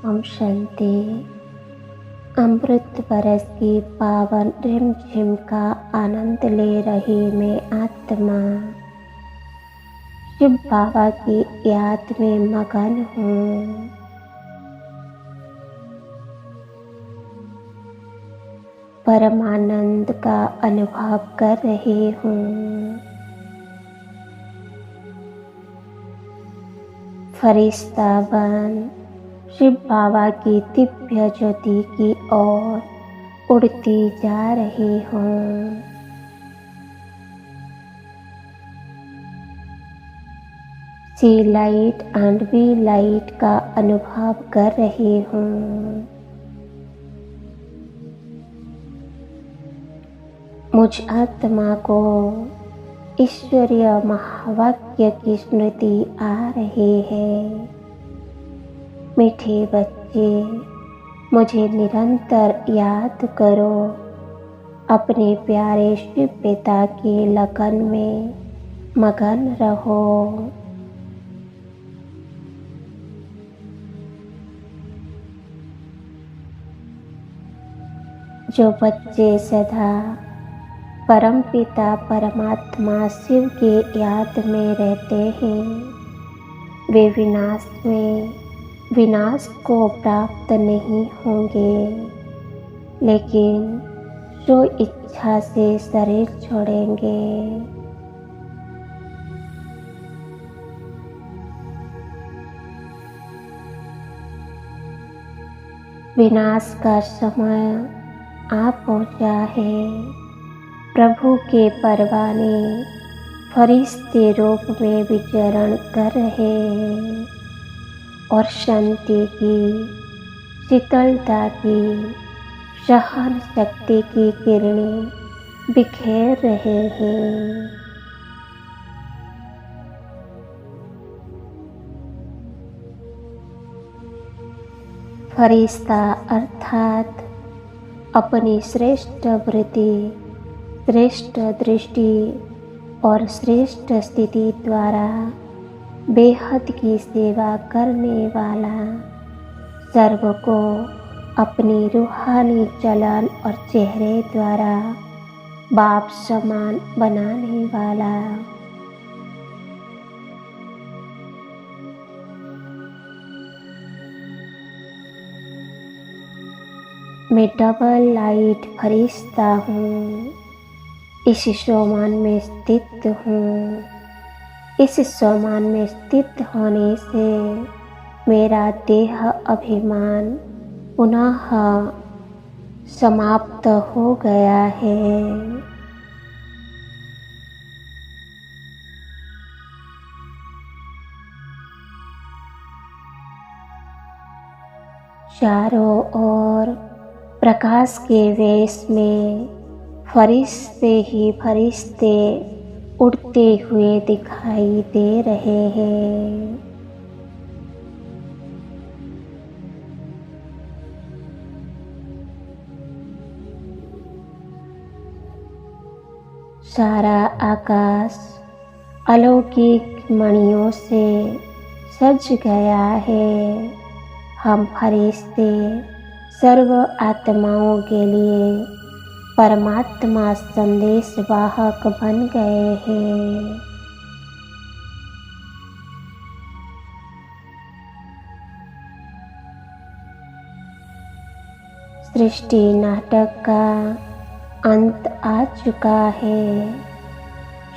ओम शांति। अमृत बरस की पावन रिमझिम का आनंद ले रही मैं आत्मा शिव बाबा की याद में मगन हूँ। परमानंद का अनुभव कर रही हूँ। फरिश्ता बन शिव बाबा की दिव्य ज्योति की ओर उड़ती जा रही हूँ। सी लाइट एंड बी लाइट का अनुभव कर रही हूँ। मुझ आत्मा को ईश्वरीय महावाक्य की स्मृति आ रही है। मीठे बच्चे, मुझे निरंतर याद करो। अपने प्यारे शिव पिता की लगन में मगन रहो। जो बच्चे सदा परमपिता परमात्मा शिव के याद में रहते हैं, वे विनाश में विनाश को प्राप्त नहीं होंगे, लेकिन जो इच्छा से शरीर छोड़ेंगे। विनाश का समय आ पहुंचा है। प्रभु के परवाने फरिश्ते रूप में विचरण कर रहे हैं और शांति की, शीतलता की, सहन शक्ति की किरणें बिखेर रहे हैं। फरिश्ता अर्थात अपनी श्रेष्ठ वृत्ति, श्रेष्ठ दृष्टि और श्रेष्ठ स्थिति द्वारा बेहद की सेवा करने वाला, सर्व को अपनी रूहानी चलन और चेहरे द्वारा बाप समान बनाने वाला। मैं डबल लाइट फरिश्ता हूँ। इस सोमान में स्थित हूँ। इस सोमान में स्थित होने से मेरा देह अभिमान पुनः समाप्त हो गया है। चारों ओर प्रकाश के वेश में फरिश्ते ही फरिश्ते उड़ते हुए दिखाई दे रहे हैं। सारा आकाश अलौकिक मणियों से सज गया है। हम फरिश्ते सर्व आत्माओं के लिए परमात्मा संदेश वाहक बन गए हैं। सृष्टि नाटक का अंत आ चुका है।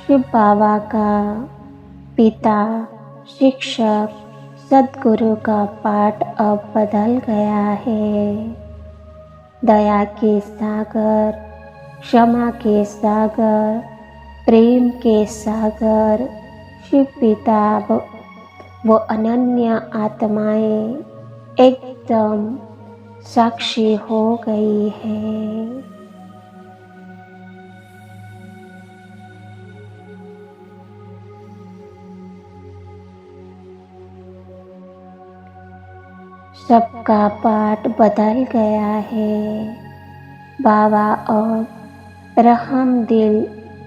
शिव बाबा का पिता, शिक्षक, सद्गुरु का पाठ अब बदल गया है। दया के सागर, क्षमा के सागर, प्रेम के सागर शिव पिता वो अनन्य आत्माएं एकदम साक्षी हो गई है। सबका पाठ बदल गया है। बाबा और रहम दिल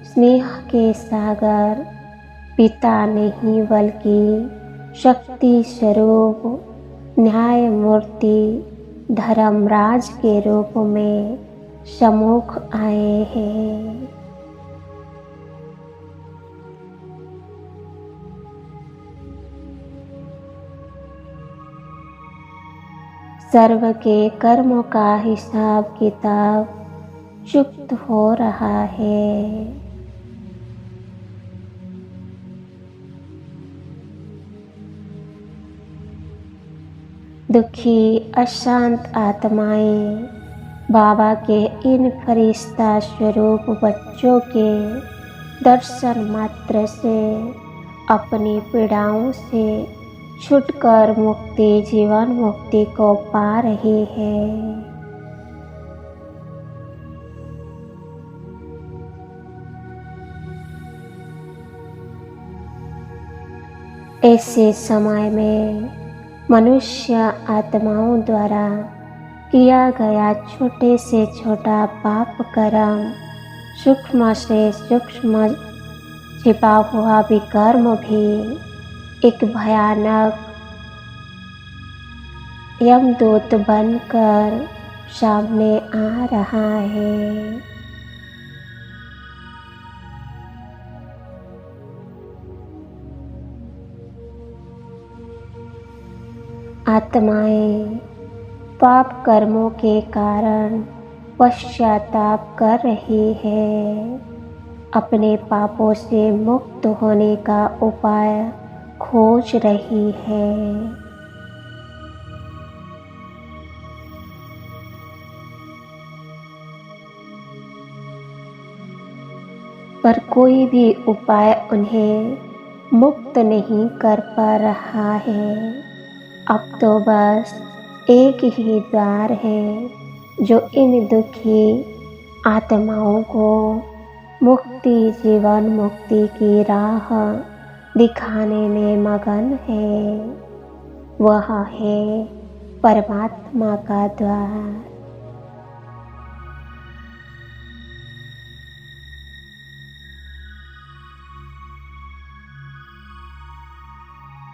स्नेह के सागर पिता नहीं बल्कि शक्ति स्वरूप न्यायमूर्ति धर्मराज के रूप में सम्मुख आए हैं। सर्व के कर्मों का हिसाब किताब चुप्त हो रहा है। दुखी अशांत आत्माएं बाबा के इन फरिश्ता स्वरूप बच्चों के दर्शन मात्र से अपनी पीड़ाओं से छूटकर मुक्ति जीवन मुक्ति को पा रही है। ऐसे समय में मनुष्य आत्माओं द्वारा किया गया छोटे से छोटा पाप कर्म, सूक्ष्म से सूक्ष्म छिपा हुआ विकर्म भी एक भयानक यमदूत बनकर सामने आ रहा है। आत्माएं पाप कर्मों के कारण पश्चाताप कर रही है, अपने पापों से मुक्त होने का उपाय खोज रही है। पर कोई भी उपाय उन्हें मुक्त नहीं कर पा रहा है। अब तो बस एक ही द्वार है जो इन दुखी आत्माओं को मुक्ति जीवन मुक्ति की राह दिखाने में मगन है। वह है परमात्मा का द्वार।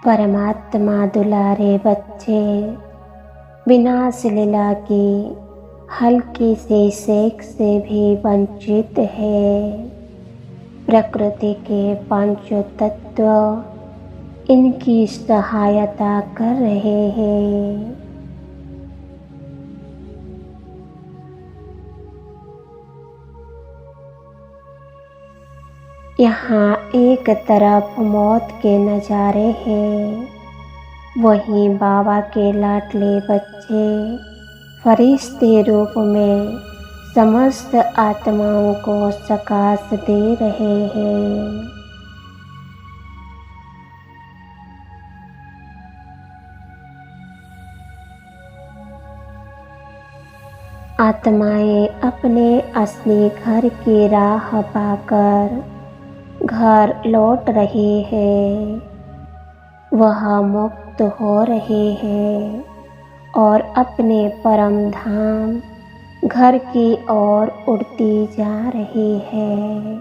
परमात्मा दुलारे बच्चे विनाश लीला की हल्की से सेक से भी वंचित है। प्रकृति के पांच तत्व इनकी सहायता कर रहे हैं। यहाँ एक तरफ मौत के नज़ारे हैं, वहीं बाबा के लाडले बच्चे फरिश्ते रूप में समस्त आत्माओं को सकाश दे रहे हैं। आत्माएं अपने असली घर की राह पाकर घर लौट रही है। वह मुक्त हो रही है और अपने परम धाम घर की ओर उड़ती जा रही है।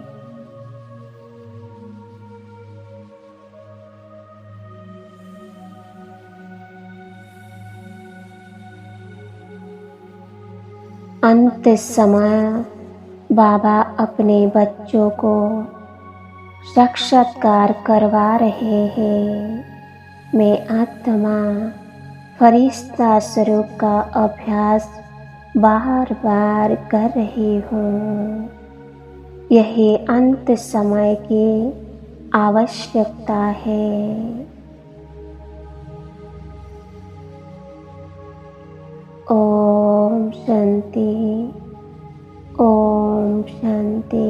अंत समय बाबा अपने बच्चों को साक्षात्कार करवा रहे हैं। मैं आत्मा फरिश्ता स्वरूप का अभ्यास बार बार कर रही हूँ। यही अंत समय की आवश्यकता है। ओम शांति, ओम शांति,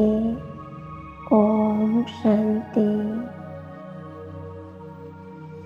ओम शांति।